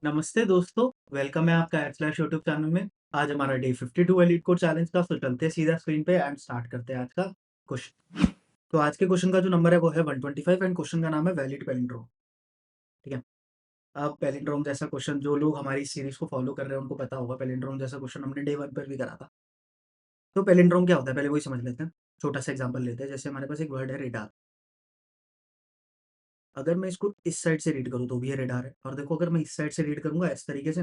नमस्ते दोस्तों, वेलकम है आपका / यूट्यूब चैनल में। आज हमारा डे 52 है लीड कोड चैलेंज का, तो चलते हैं सीधा स्क्रीन पे एंड स्टार्ट करते हैं आज का क्वेश्चन। तो आज के क्वेश्चन का जो नंबर है वो है 125 एंड क्वेश्चन का नाम है वैलिड पैलिंड्रोम। ठीक है। अब पैलिंड्रोम जैसा क्वेश्चन जो लोग हमारी सीरीज को फॉलो कर रहे हैं उनको पता होगा, पैलिंड्रोम जैसा क्वेश्चन हमने डे 1 पर भी करा था। तो पैलिंड्रोम क्या होता है पहले वही समझ लेते हैं। छोटा सा एग्जांपल लेते हैं, जैसे हमारे पास एक वर्ड है रेडार। अगर मैं इसको इस साइड से रीड करूँ तो भी ये रेडार है, और देखो अगर मैं इस साइड से रीड करूंगा इस तरीके से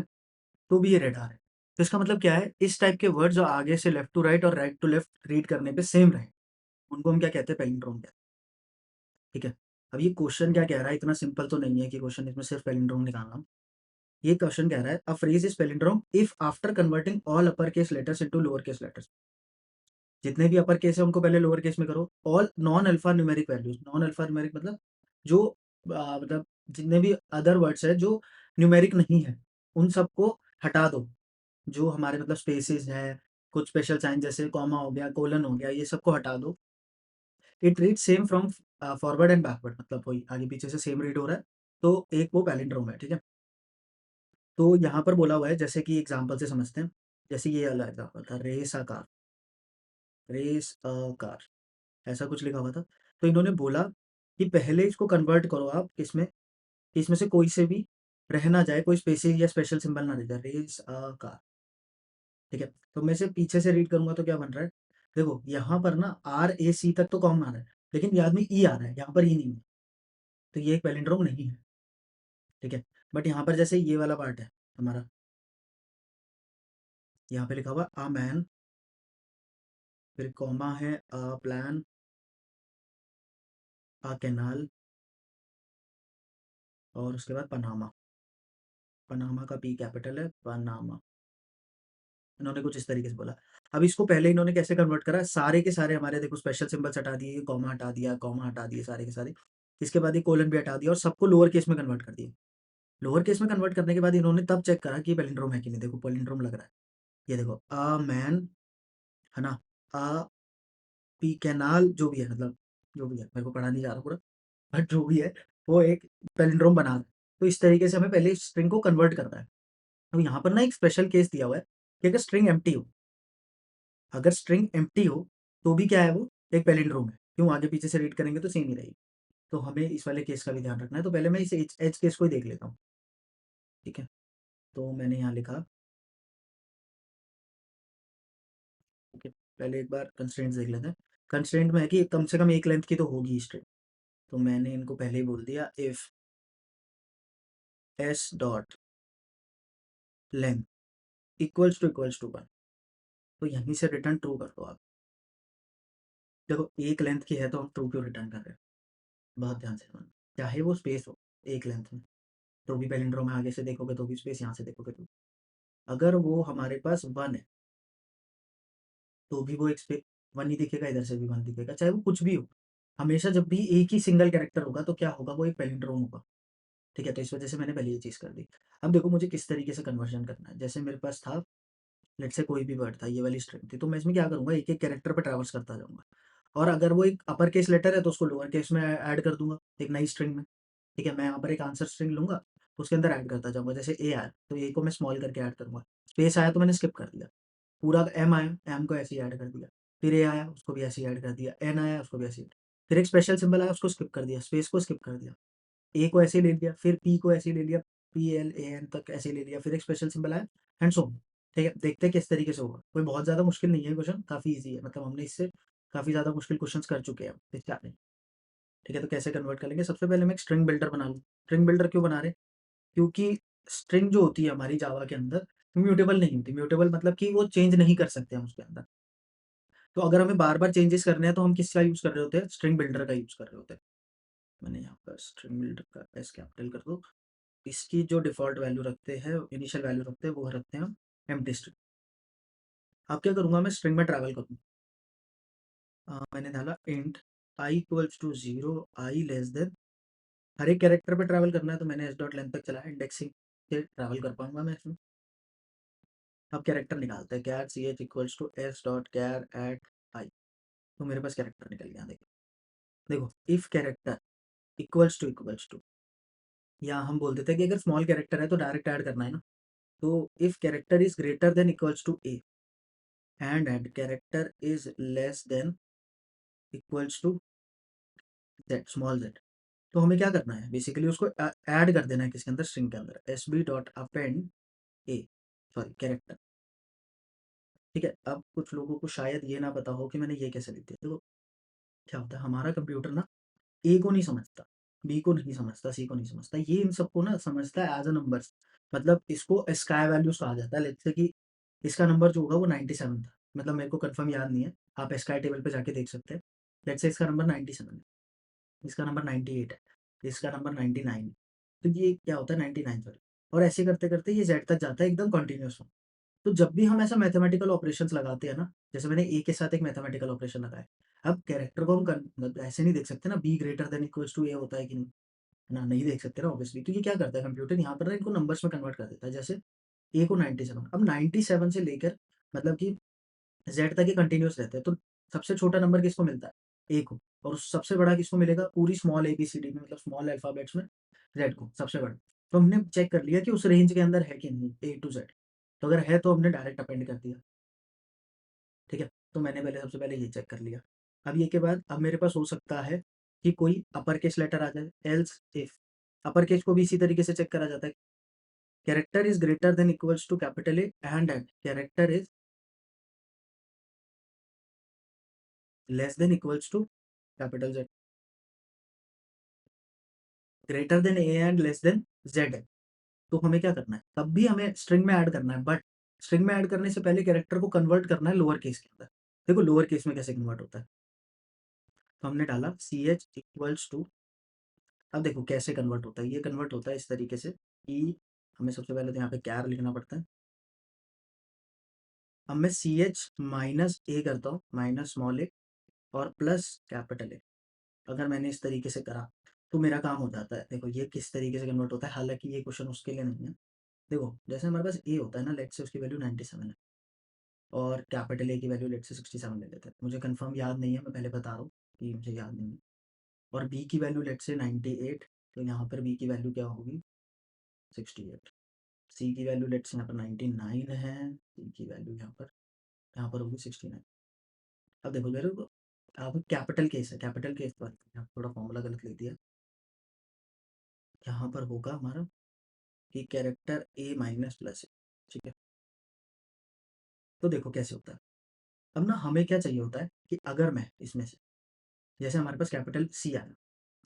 तो भी ये रेडार है। तो इसका मतलब क्या है, इस टाइप के वर्ड जो आगे से लेफ्ट टू राइट और राइट टू लेफ्ट रीड करने पे सेम रहे, उनको हम क्या कहते हैं, पैलिंड्रोम कहते हैं। ठीक है। अब ये क्वेश्चन क्या कह रहा है, इतना सिंपल तो नहीं है कि क्वेश्चन इसमें सिर्फ पैलिंड्रोम निकालना। ये क्वेश्चन कह रहा है, a phrase is palindrome if after converting all upper case letters into lower case letters. जितने भी अपर केस है उनको पहले लोअर केस में करो। All non alpha numeric values, non alpha numeric मतलब जो मतलब जितने भी अदर वर्ड्स है जो न्यूमेरिक नहीं है उन सबको हटा दो। जो हमारे मतलब स्पेसेस है, कुछ स्पेशल साइन जैसे कॉमा हो गया, कोलन हो गया, ये सबको हटा दो। It read same from forward and backward, मतलब वही आगे पीछे से सेम रीड हो रहा है। तो एक वो पैलिंड्रोम है। ठीक है। तो यहाँ पर बोला हुआ है, जैसे कि एग्जाम्पल से समझते हैं। जैसे ये वाला एग्जाम्पल था, race a car, race a car, ऐसा कुछ लिखा हुआ था। तो इन्होंने बोला कि पहले इसको कन्वर्ट करो आप इसमें, कि इसमें से कोई से भी रह ना जाए, कोई स्पेसिस या स्पेशल सिंबल ना रह जाए, रेस अ कार। ठीक है। तो मैं इसे पीछे से रीड करूंगा तो क्या बन रहा है, देखो यहाँ पर ना RAC तक तो कॉमन आ रहा है, लेकिन याद में ई आ रहा है, यहाँ पर ई नहीं है। तो ये एक पैलिंड्रोम नहीं है। ठीक है। बट यहाँ पर जैसे ये वाला पार्ट है हमारा, यहाँ पे लिखा हुआ अ मैन, फिर कॉमा है अ प्लान, अ कैनाल, और उसके बाद पनामा। पनामा का पी कैपिटल है, पनामा। इन्होंने कुछ इस तरीके से बोला। अब इसको पहले इन्होंने कैसे कन्वर्ट करा, सारे के सारे हमारे देखो स्पेशल सिंबल्स हटा दिए, कॉमा हटा दिया, कॉमा हटा दिए, सारे के सारे। इसके बाद ये कोलन भी हटा दिया और सबको लोअर केस में कन्वर्ट कर दिया। लोअर केस में कन्वर्ट करने के बाद इन्होंने तब चेक करा कि पैलिंड्रोम है कि नहीं। देखो पैलिंड्रोम लग रहा है। ये देखो अ मैन, है ना, अ पी कैनाल, जो भी है, मतलब जो भी है, मेरे को पढ़ा नहीं जा रहा पूरा, बट जो भी है वो एक पैलिंड्रोम बना रहा है। तो इस तरीके से हमें पहले स्ट्रिंग को कन्वर्ट करना है। तो यहाँ पर ना एक स्पेशल केस दिया हुआ है कि अगर स्ट्रिंग एम्प्टी हो, अगर स्ट्रिंग एम्प्टी हो तो भी क्या है, वो एक पैलिंड्रोम है। क्यों, आगे पीछे से रीड करेंगे तो सेम ही रहेगी। तो हमें इस वाले केस का भी ध्यान रखना है। तो पहले मैं इस एच केस को ही देख लेता हूँ। ठीक है। तो मैंने यहाँ लिखा, ओके, पहले एक बार कंस्ट्रेंट्स देख लेते हैं। कंस्ट्रेंट में है कि कम से कम एक लेंथ की तो होगी स्ट्रिंग। तो मैंने इनको पहले ही बोल दिया, if S dot length equals to 1, तो यहीं से रिटर्न ट्रू कर दो आप। देखो एक लेंथ की है तो हम ट्रू क्यों रिटर्न कर रहे हैं, बहुत ध्यान से सुनना। चाहे वो स्पेस हो एक लेंथ में, तो भी पैलिंड्रोम में आगे से देखोगे तो भी स्पेस, यहाँ से देखोगे तो। अगर वो हमारे पास 1 है तो भी वो एक स्पेस 1 ही दिखेगा, इधर से भी 1 दिखेगा, चाहे वो कुछ भी हो। हमेशा जब भी एक ही सिंगल कैरेक्टर होगा तो क्या होगा, वो एक पैलिंड्रोम होगा। ठीक है। तो इस वजह से मैंने पहले ये चीज़ कर दी। अब देखो मुझे किस तरीके से कन्वर्जन करना है। जैसे मेरे पास था, लेट्स से कोई भी वर्ड था, ये वाली स्ट्रिंग थी, तो मैं इसमें क्या करूँगा, एक एक कैरेक्टर पे ट्रैवर्स करता जाऊँगा। और अगर वो एक अपर केस लेटर है तो उसको लोअर केस में ऐड कर दूंगा एक नई स्ट्रिंग में। ठीक है। मैं यहाँ पर एक आंसर स्ट्रिंग लूंगा, उसके अंदर ऐड करता जाऊंगा। जैसे ए आया तो ए को मैं स्मॉल करके ऐड करूंगा, स्पेस आया तो मैंने स्किप कर दिया, पूरा एम आया, एम को ऐसे ही ऐड कर दिया, फिर ए आया उसको भी ऐसे ही ऐड कर दिया, एन आया उसको भी ऐसे ही, फिर एक स्पेशल सिंबल आया उसको स्किप कर दिया, स्पेस को स्किप कर दिया, ए को ऐसे ही ले लिया, फिर पी को ऐसे ही ले लिया, PLAN तक ऐसे ही ले लिया, फिर एक स्पेशल सिंबल आया, एंड सो। ठीक है। देखते हैं किस तरीके से होगा। कोई बहुत ज़्यादा मुश्किल नहीं है क्वेश्चन, काफ़ी ईजी है, मतलब हमने इससे काफ़ी ज़्यादा मुश्किल क्वेश्चंस कर चुके हैं इस चैप्टर में। ठीक है। तो कैसे कन्वर्ट करेंगे, सबसे पहले मैं एक स्ट्रिंग बिल्डर बना लूँ। स्ट्रिंग बिल्डर क्यों बना रहे, क्योंकि स्ट्रिंग जो होती है हमारी जावा के अंदर म्यूटेबल नहीं होती। म्यूटेबल मतलब कि वो चेंज नहीं कर सकते हम उसके अंदर। तो अगर हमें बार बार चेंजेस करने हैं तो हम किसका यूज़ कर रहे होते हैं, स्ट्रिंग बिल्डर का यूज़ कर रहे होते हैं। मैंने यहाँ पर स्ट्रिंग बिल्डर का एस कैपिटल कर दो। इसकी जो डिफ़ॉल्ट वैल्यू रखते हैं, इनिशियल वैल्यू रखते हैं, वो रखते हैं हम एम्प्टी स्ट्रिंग। अब क्या करूँगा, मैं स्ट्रिंग में ट्रैवल करूँ। मैंने डाला int I equals to 0, I less than, हर एक कैरेक्टर पे ट्रैवल करना है तो मैंने एस डॉट लेंथ तक चलाया, इंडेक्सिंग से ट्रैवल कर पाऊंगा मैं इसमें। अब कैरेक्टर निकालते हैं, char C H equals to S dot char at I. तो मेरे पास कैरेक्टर निकल गया। देखो देखो, इफ कैरेक्टर इक्वल्स टू या हम बोल देते हैं कि अगर स्मॉल कैरेक्टर है तो डायरेक्ट ऐड करना है ना, तो if character is greater than equals to A and character is less than equals to Z, small Z, तो हमें क्या करना है, बेसिकली उसको ऐड कर देना है किसके अंदर, स्ट्रिंग के अंदर, एस बी डॉट अपेंड ए, सॉरी कैरेक्टर। ठीक है, अब कुछ लोगों को शायद ये ना पता हो कि मैंने ये कैसे लिख दिया। देखो क्या होता है, हमारा कंप्यूटर ना ए को नहीं समझता, बी को नहीं समझता, सी को नहीं समझता, ये इन सबको ना समझता है एज अ नंबर्स। मतलब इसको स्काई वैल्यूज कहा जाता है। लेट्स से कि इसका नंबर जो होगा वो 97 था, मतलब मेरे को कंफर्म याद नहीं है, आप स्काई टेबल पे जाके देख सकते हैं। लेट्स से इसका नंबर 97 है, इसका नंबर 98 है, इसका नंबर 99 है, तो ये क्या होता है 99, सॉरी। और ऐसे करते करते ये जेड तक जाता है एकदम कंटिन्यूस। तो जब भी हम ऐसा मैथमेटिकल ऑपरेशंस लगाते हैं ना, जैसे मैंने ए के साथ एक मैथमेटिकल ऑपरेशन लगाया, अब कैरेक्टर को हम मतलब ऐसे नहीं देख सकते ना, B greater than equals to A होता है कि नहीं, ना नहीं देख सकते ना ऑब्वियसली। तो ये क्या करता है कंप्यूटर, यहाँ पर ना इनको नंबर्स में कन्वर्ट कर देता है। जैसे ए को 97, अब 97 से लेकर मतलब कि जेड तक ये कंटिन्यूस रहते हैं, तो सबसे छोटा नंबर किसको मिलता है, ए को, और सबसे बड़ा किसको मिलेगा पूरी small A B C D में, मतलब स्मॉल अल्फाबेट्स में, जेड को सबसे बड़ा। तो हमने चेक कर लिया कि उस रेंज के अंदर है कि नहीं ए टू जेड, तो अगर है तो हमने डायरेक्ट अपेंड कर दिया। ठीक है, तो मैंने पहले सबसे पहले ये चेक कर लिया। अब ये के बाद अब मेरे पास हो सकता है कि कोई अपर केस लेटर आ जाए, एल्स इफ अपर केस को भी इसी तरीके से चेक करा जाता है। Character is greater than equals to capital A and character is less than equals to capital Z, greater than A and less than Z है। तो हमें क्या करना है, तब भी हमें स्ट्रिंग में ऐड करना है, बट स्ट्रिंग में ऐड करने से पहले कैरेक्टर को कन्वर्ट करना है लोअर केस के अंदर। देखो लोअर केस में कैसे कन्वर्ट होता है, तो हमने डाला सी एच इक्वल्स टू, अब देखो कैसे कन्वर्ट होता है, ये कन्वर्ट होता है इस तरीके से कि हमें सबसे पहले तो यहाँ पे कैर लिखना पड़ता है। अब मैं सी एच माइनस ए करता हूँ, माइनस स्मॉल ए और प्लस कैपिटल ए। अगर मैंने इस तरीके से करा तो मेरा काम हो जाता है। देखो ये किस तरीके से कन्वर्ट होता है, हालांकि ये क्वेश्चन उसके लिए नहीं है। देखो जैसे हमारे पास ए होता है ना, लेट से उसकी वैल्यू 97 है और कैपिटल ए की वैल्यू लेट से 67 ले लेते हैं, मुझे कंफर्म याद नहीं है, मैं पहले बता रहा हूँ कि मुझे याद नहीं है। और बी की वैल्यू लेट से 98, तो यहाँ पर बी की वैल्यू क्या होगी, 68। सी की वैल्यू लेट्स यहाँ पर 99 है, सी की वैल्यू यहाँ पर होगी 69। अब देखो मेरे को, अब कैपिटल केस है, कैपिटल केस पर यहाँ थोड़ा फॉर्मूला गलत लिख दिया, यहाँ पर होगा हमारा कि कैरेक्टर ए माइनस प्लस है। ठीक है, तो देखो कैसे होता है। अब ना हमें क्या चाहिए होता है कि अगर मैं इसमें से, जैसे हमारे पास कैपिटल सी आया,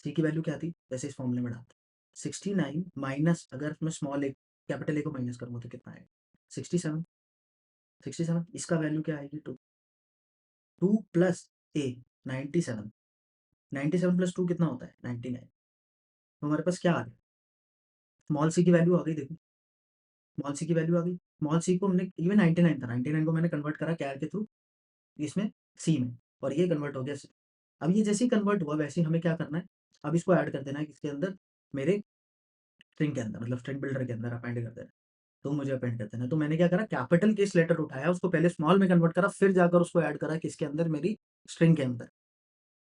सी की वैल्यू क्या थी, वैसे इस फॉर्मूले में डालते 69 माइनस, अगर मैं स्मॉल ए कैपिटल ए को माइनस करूँगा तो कितना आएगा, 67। 67 इसका वैल्यू क्या आएगी, 2, 2 प्लस ए 97, 97 प्लस 2 कितना होता है 99। तो हमारे पास क्या आ गया, स्मॉल सी की वैल्यू आ गई, देखो स्मॉल सी की वैल्यू आ गई। स्मॉल सी को हमने, ये 99 था, 99 को मैंने कन्वर्ट करा कैर के थ्रू इसमें, सी में, और ये कन्वर्ट हो गया सी। अब ये जैसे ही कन्वर्ट हुआ वैसे ही हमें क्या करना है, अब इसको ऐड कर देना है किसके अंदर, मेरे स्ट्रिंग के अंदर, मतलब स्ट्रिंग बिल्डर के अंदर अपेंड कर देना है। तो मुझे अपेंड कर देना है, तो मैंने क्या करा, कैपिटल केस लेटर उठाया, उसको पहले स्मॉल में कन्वर्ट करा, फिर जाकर उसको ऐड करा किसके अंदर, मेरी स्ट्रिंग के अंदर।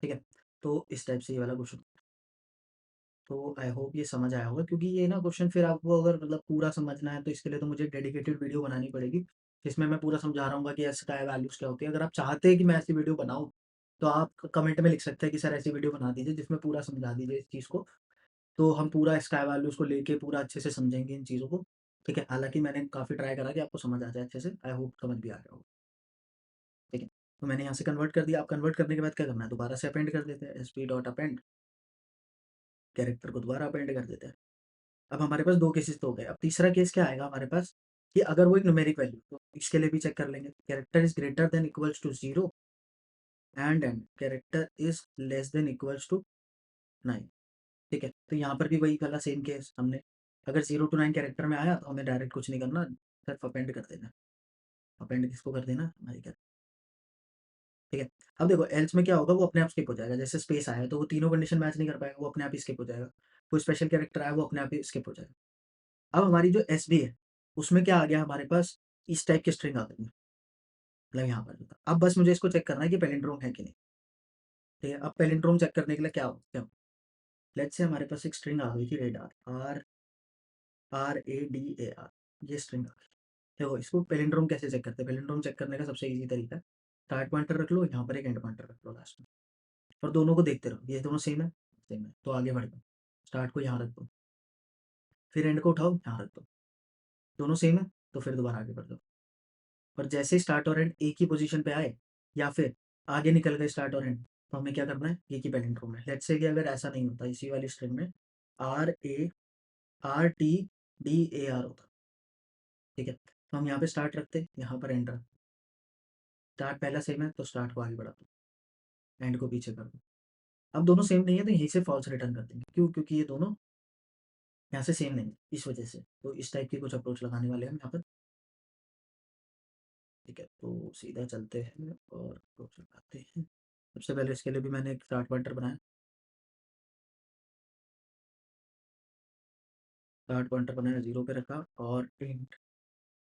ठीक है, तो इस टाइप से ये वाला क्वेश्चन। तो आई होप ये समझ आया होगा, क्योंकि ये ना क्वेश्चन फिर आपको अगर मतलब पूरा समझना है तो इसके लिए तो मुझे डेडिकेटेड वीडियो बनानी पड़ेगी, जिसमें मैं पूरा समझा रहा हूँ कि एस का वैल्यूज क्या होती है। अगर आप चाहते हैं कि मैं ऐसी वीडियो बनाऊँ तो आप कमेंट में लिख सकते हैं कि सर ऐसी वीडियो बना दीजिए जिसमें पूरा समझा दीजिए इस चीज़ को, तो हम पूरा स्काई वैल्यूज को लेके पूरा अच्छे से समझेंगे इन चीज़ों को। ठीक है, हालांकि मैंने काफ़ी ट्राई करा कि आपको समझ आ जाए अच्छे से, आई होप समझ भी आ गया होगा। ठीक है, तो मैंने यहाँ से कन्वर्ट कर दिया। आप कन्वर्ट करने के बाद क्या करना है, दोबारा से अपेंड कर देते हैं, S P dot append, character को दोबारा अपेंड कर देते हैं। अब हमारे पास 2 केसेस तो हो गए। अब तीसरा केस क्या आएगा हमारे पास, कि अगर वो एक न्यूमेरिक वैल्यू, तो इसके लिए भी चेक कर लेंगे, character is greater than equals to 0 and character is less than equals to 9। ठीक है, तो यहाँ पर भी वही वाला सेम केस हमने, अगर 0 टू 9 कैरेक्टर में आया तो हमें डायरेक्ट कुछ नहीं करना, सिर्फ अपेंड कर देना। अपेंड किसको कर देना, हमारी क्या। ठीक है, अब देखो एल्स में क्या होगा, वो अपने आप स्किप हो जाएगा, जैसे स्पेस आया तो वो तीनों कंडीशन मैच नहीं कर पाएगा, वो अपने आप ही स्किप हो जाएगा। कोई स्पेशल कैरेक्टर आया वो अपने आप ही स्किप हो जाएगा। अब हमारी जो एसबी है उसमें क्या आ गया हमारे पास, इस टाइप की स्ट्रिंग आ गई, मतलब यहाँ पर था। अब बस मुझे इसको चेक करना है कि पैलिंड्रोम है कि नहीं। ठीक है, अब पैलिंड्रोम चेक करने के लिए क्या हो, लेट्स से हमारे पास एक स्ट्रिंग आ गई थी radar, R R A D A R, ये स्ट्रिंग आ गई। देखो इसको पैलिंड्रोम कैसे चेक करते हैं? पैलिंड्रोम चेक करने का सबसे ईजी तरीका है, स्टार्ट पॉइंटर रख लो, यहाँ पर एक एंड पॉइंटर रख लो लास्ट में, और दोनों को देखते रहो, ये दोनों सेम है तो आगे बढ़ दो, स्टार्ट को यहाँ रख दो, फिर एंड को उठाओ यहाँ रख दो, दोनों सेम है तो फिर दोबारा आगे बढ़ दो। और जैसे स्टार्ट और एंड एक ही पोजीशन पे आए या फिर आगे निकल गए स्टार्ट और एंड, तो हमें क्या करना है, एक ही पैलिंड्रोम है। लेट्स से कि अगर ऐसा नहीं होता, इसी वाली स्ट्रिंग में R T D A are होता, ठीक है, तो हम यहाँ पे स्टार्ट रखते, यहाँ पर एंड रखते, स्टार्ट पहला सेम है तो स्टार्ट को आगे बढ़ा दो, एंड को पीछे कर दो। अब दोनों सेम नहीं है तो यहीं से फॉल्स रिटर्न कर देंगे, क्यों? क्योंकि ये दोनों यहाँ से सेम नहीं है, इस वजह से। तो इस टाइप की कुछ अप्रोच लगाने वाले हैं हम यहाँ पर, ठीक है। तो सीधा चलते हैं और अप्रोच लगाते हैं। सबसे पहले इसके लिए भी मैंने एक स्टार्ट पॉइंटर बनाया, स्टार्ट पॉइंटर बनाया 0 पे रखा, और इंट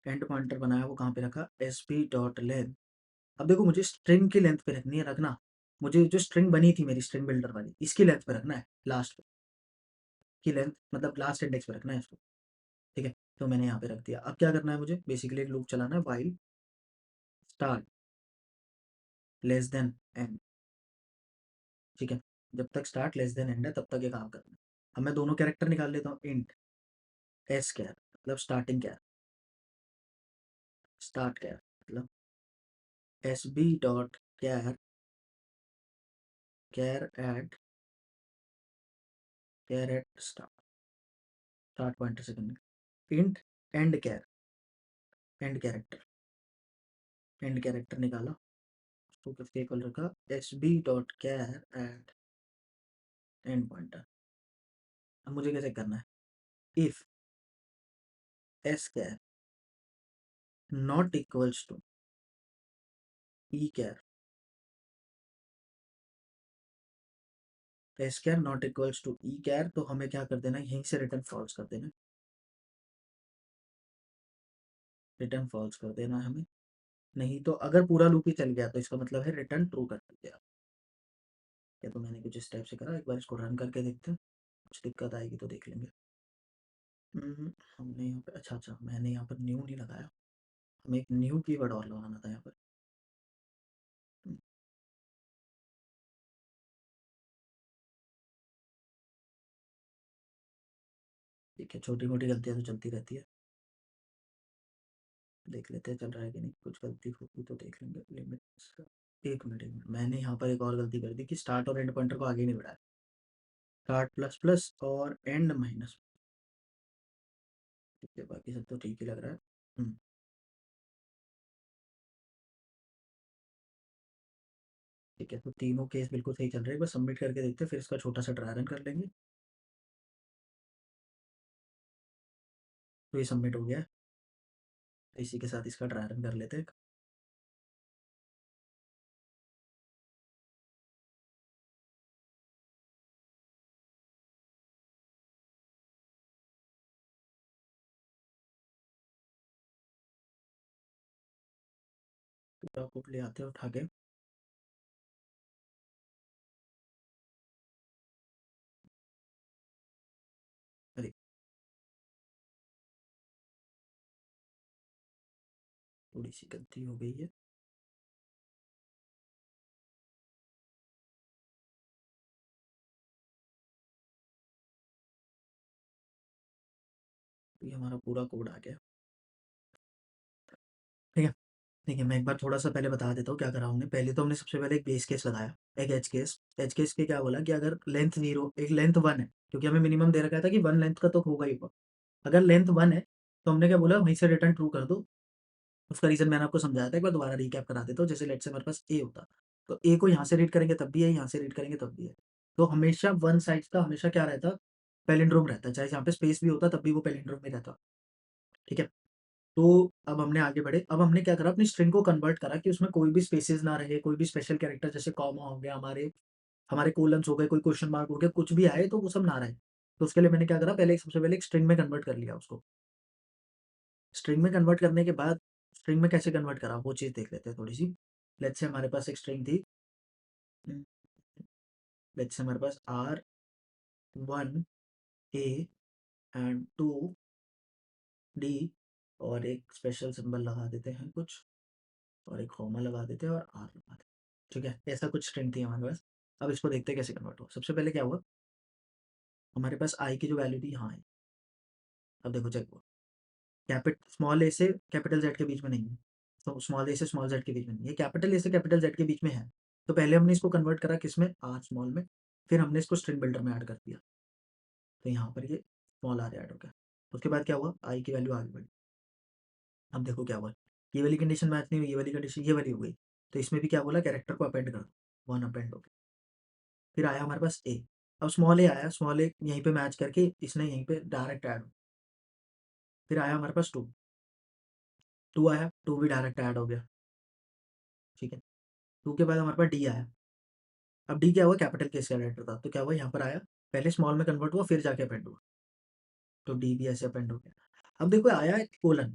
एंड पॉइंटर बनाया, वो कहाँ पे रखा, एस पी डॉट लेंथ। अब देखो मुझे स्ट्रिंग की लेंथ पे रखनी है, रखना मुझे जो स्ट्रिंग बनी थी मेरी स्ट्रिंग बिल्डर वाली, इसकी लेंथ पे रखना है, लास्ट की लेंथ मतलब लास्ट इंडेक्स पे रखना है इसको, ठीक है। तो मैंने यहाँ पे रख दिया। अब क्या करना है मुझे, बेसिकली एक लूप चलाना है, while start less than and, ठीक है। जब तक स्टार्ट लेस देन एंड है तब तक ये काम करना है। अब मैं दोनों कैरेक्टर निकाल लेता हूँ, इंट एस कैर मतलब स्टार्टिंग कैर, स्टार्ट कैर मतलब S B dot char, char at start, start pointer से करने, int end char, end character, end character निकाला, उसको किसके इक्वल रखा, S B dot char at end pointer. अब मुझे कैसे करना है, if S char not equals to E char, S char not equals to E char, तो हमें क्या कर देना है, यहीं से रिटर्न फॉल्स कर देना, रिटर्न फॉल्स कर देना है हमें। नहीं तो अगर पूरा लूप ही चल गया तो इसका मतलब है रिटर्न ट्रू कर दीजिए आप। या तो मैंने कुछ इस टाइप से करा, एक बार इसको रन करके देखते हैं, कुछ दिक्कत आएगी तो देख लेंगे। हमने यहाँ पे अच्छा मैंने यहाँ पर न्यू नहीं लगाया, हमें एक न्यू कीवर्ड और लगाना था यहाँ पर। हम्म, ठीक है, छोटी मोटी गलतियाँ तो चलती रहती है, देख लेते हैं चल रहा है कि नहीं, कुछ गलती होगी तो देख लेंगे। लिमिट्स, एक मिनट मैंने यहाँ पर एक और गलती कर दी कि स्टार्ट और एंड पॉइंटर को आगे नहीं बढ़ाया, स्टार्ट प्लस प्लस और एंड माइनस, ठीक है, बाकी सब तो ठीक ही लग रहा है। हम्म, ठीक है, तो तीनों केस बिल्कुल सही चल रहे हैं, बस सबमिट करके देखते हैं, फिर इसका छोटा सा ट्राई रन कर लेंगे। तो ये सबमिट हो गया है, तो इसी के साथ इसका ट्राई रन कर लेते हैं। पूरा कोड ले आते हैं उठा के, अरे थोड़ी सी गलती हो गई है, तो ये हमारा पूरा कोड आ गया, ठीक है। ठीक है, मैं एक बार थोड़ा सा पहले बता देता हूँ क्या करा हमने। पहले तो हमने सबसे पहले एक बेस केस लगाया, एक एज केस। एज केस के क्या बोला कि अगर लेंथ 0 एक लेंथ 1 है, क्योंकि हमें मिनिमम दे रखा था कि 1 लेंथ का तो होगा ही होगा, अगर लेंथ 1 है तो हमने क्या बोला, वहीं से रिटर्न ट्रू कर दो। उसका रीज़न मैंने आपको समझाया था, एक बार दोबारा रिकैप करा देता हूँ। जैसे लेट्स से हमारे पास ए होता, तो ए को यहाँ से रीड करेंगे तब भी है, यहाँ से रीड करेंगे तब भी है, तो हमेशा वन साइड का हमेशा क्या रहता, पैलिंड्रोम रहता, चाहे जहाँ पे स्पेस भी होता तब भी वो पैलिंड्रोम में रहता, ठीक है। तो अब हमने आगे बढ़े, अब हमने क्या करा, अपनी स्ट्रिंग को कन्वर्ट करा कि उसमें कोई भी स्पेसेस ना रहे, कोई भी स्पेशल कैरेक्टर जैसे कॉमा हो गया, हमारे हमारे कोलन्स हो गए, कोई क्वेश्चन मार्क हो गया, कुछ भी आए तो वो सब ना रहे। तो उसके लिए मैंने क्या करा, पहले सबसे पहले एक स्ट्रिंग में कन्वर्ट कर लिया उसको। स्ट्रिंग में कन्वर्ट करने के बाद, स्ट्रिंग में कैसे कन्वर्ट करा वो चीज़ देख लेते हैं थोड़ी सी। लेट्स से हमारे पास एक स्ट्रिंग थी, लेट्स से हमारे पास 1 ए एंड 2 डी, और एक स्पेशल सिंबल लगा देते हैं कुछ, और एक कॉमा लगा देते हैं और आर लगा देते हैं। ठीक है, ऐसा कुछ स्ट्रिंग थी हमारे पास। अब इसको देखते हैं कैसे कन्वर्ट हुआ। सबसे पहले क्या हुआ, हमारे पास आई की जो वैल्यू थी यहाँ आई। अब देखो चेक हुआ, स्मॉल ए से कैपिटल जेड के बीच में नहीं है, तो स्मॉल ए से स्मॉल जेड के बीच में नहीं है, कैपिटल ए से कैपिटल जेड के बीच में है। तो पहले हमने इसको कन्वर्ट करा किस में, आर स्मॉल में, फिर हमने इसको स्ट्रिंग बिल्डर में ऐड कर दिया, तो यहाँ पर ये स्मॉल आर ऐड हो गया। उसके बाद क्या हुआ, आई की वैल्यू आगे बढ़ी। अब देखो क्या हुआ, ये वाली कंडीशन मैच नहीं हुई, ये वाली कंडीशन ये वाली हो गई, तो इसमें भी क्या बोला, कैरेक्टर को अपेंड कर दो, 1 अपेंड हो गया। फिर आया हमारे पास ए, अब स्मॉल ए आया, स्मॉल ए यहीं पे मैच करके इसने यहीं पे डायरेक्ट ऐड। फिर आया हमारे पास 2, 2 आया, 2 भी डायरेक्ट ऐड हो गया। ठीक है, 2 के बाद हमारे पास डी आया। अब डी क्या हुआ, कैपिटल केस का कैरेक्टर था, तो क्या हुआ, यहाँ पर आया, पहले स्मॉल में कन्वर्ट हुआ, फिर जाके अपेंड हुआ, तो डी भी ऐसे अपेंड हो गया। अब देखो आया कोलन,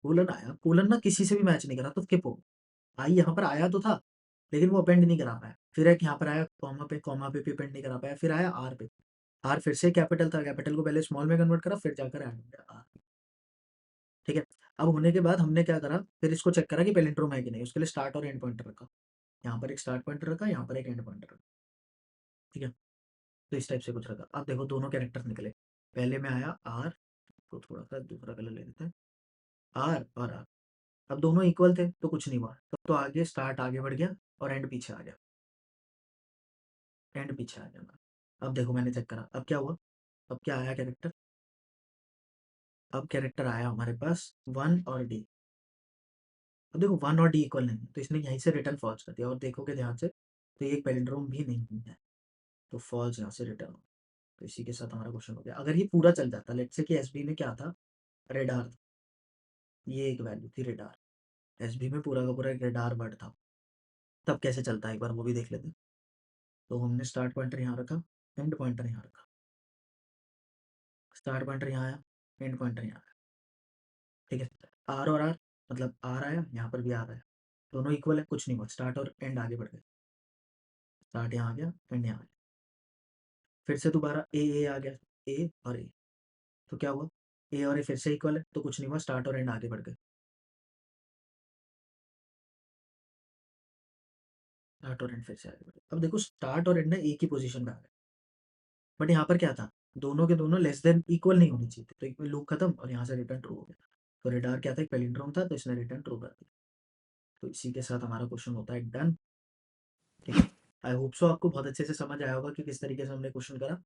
कोलन आया, कोलन ना किसी से भी मैच नहीं करा, तो स्किप हो। आई यहाँ पर आया तो था, लेकिन वो अपेंड नहीं करा पाया। फिर एक यहाँ पर आया कॉमा पे भी अपेंड नहीं करा पाया। फिर आया आर पे, आर फिर से कैपिटल था, कैपिटल को पहले स्मॉल में कन्वर्ट करा, फिर जाकर ऐड हो गया आर। ठीक है, अब होने के बाद हमने क्या करा, फिर इसको चेक करा कि पैलिंड्रोम है कि नहीं, उसके लिए स्टार्ट और एंड पॉइंटर रखा। यहाँ पर एक स्टार्ट पॉइंटर रखा, यहाँ पर एक एंड पॉइंटर रखा। ठीक है, तो इस टाइप से कुछ रखा। अब देखो दोनों कैरेक्टर निकले, पहले में आया आर, को थोड़ा सा दूसरा कलर ले लेते हैं, आर और आर। अब दोनों इक्वल थे तो कुछ नहीं हुआ, तब तो आगे स्टार्ट आगे बढ़ गया और एंड पीछे आ गया, एंड पीछे आ गया। अब देखो मैंने चेक करा, अब क्या हुआ, अब क्या आया कैरेक्टर, अब कैरेक्टर आया हमारे पास 1 और डी। अब देखो 1 और डी इक्वल नहीं है, तो इसने यहीं से रिटर्न फॉल्स कर दिया, और देखोगे ध्यान से तो ये एक पैलिंड्रोम भी नहीं है, तो फॉल्स यहाँ से रिटर्न हो। तो इसी के साथ हमारा क्वेश्चन हो गया। अगर ये पूरा चल जाता, लेट्स से कि एसबी में क्या था, रेडार था, ये एक वैल्यू थी रेडार, एसबी में पूरा का पूरा एक रेडार वर्ड था, तब कैसे चलता है एक बार वो भी देख लेते हैं। तो हमने स्टार्ट पॉइंटर यहाँ रखा, एंड पॉइंटर यहाँ रखा, स्टार्ट पॉइंटर यहाँ आया, एंड पॉइंटर यहाँ आया। ठीक है, आर और आर, मतलब आर आया, यहाँ पर भी आर आया, दोनों इक्वल है, कुछ नहीं हुआ, स्टार्ट और एंड आगे बढ़ गए, स्टार्ट यहाँ आ गया, एंड यहाँ आ गया। फिर से दोबारा ए आ गया, ए और ए, तो क्या हुआ, ए और ए फिर से इक्वल है, तो कुछ नहीं हुआ, स्टार्ट और एंड आगे बढ़ गए, स्टार्ट और एंड फिर से आगे बढ़ गए। अब देखो स्टार्ट और एंड ना एक ही पोजीशन पे आ गए, बट यहाँ पर क्या था, दोनों के दोनों लेस देन इक्वल नहीं होनी चाहिए थे, तो एक में लूप खत्म और यहाँ से रिटर्न ट्रू हो गया। तो रेडार क्या था, एक पैलिंड्रोम था, तो इसने रिटर्न ट्रू कर दिया। तो इसी के साथ हमारा क्वेश्चन होता है डन। ठीक है, आई होप सो आपको बहुत अच्छे से समझ आया होगा कि किस तरीके से हमने क्वेश्चन करा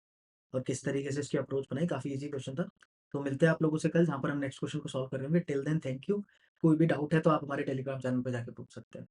और किस तरीके से इसकी अप्रोच बनाई, काफी इजी क्वेश्चन था। तो मिलते हैं आप लोगों से कल, जहाँ पर हम नेक्स्ट क्वेश्चन को सॉल्व करेंगे। Till then thank you. कोई भी डाउट है तो आप हमारे टेलीग्राम चैनल पर जाकर पूछ सकते हैं।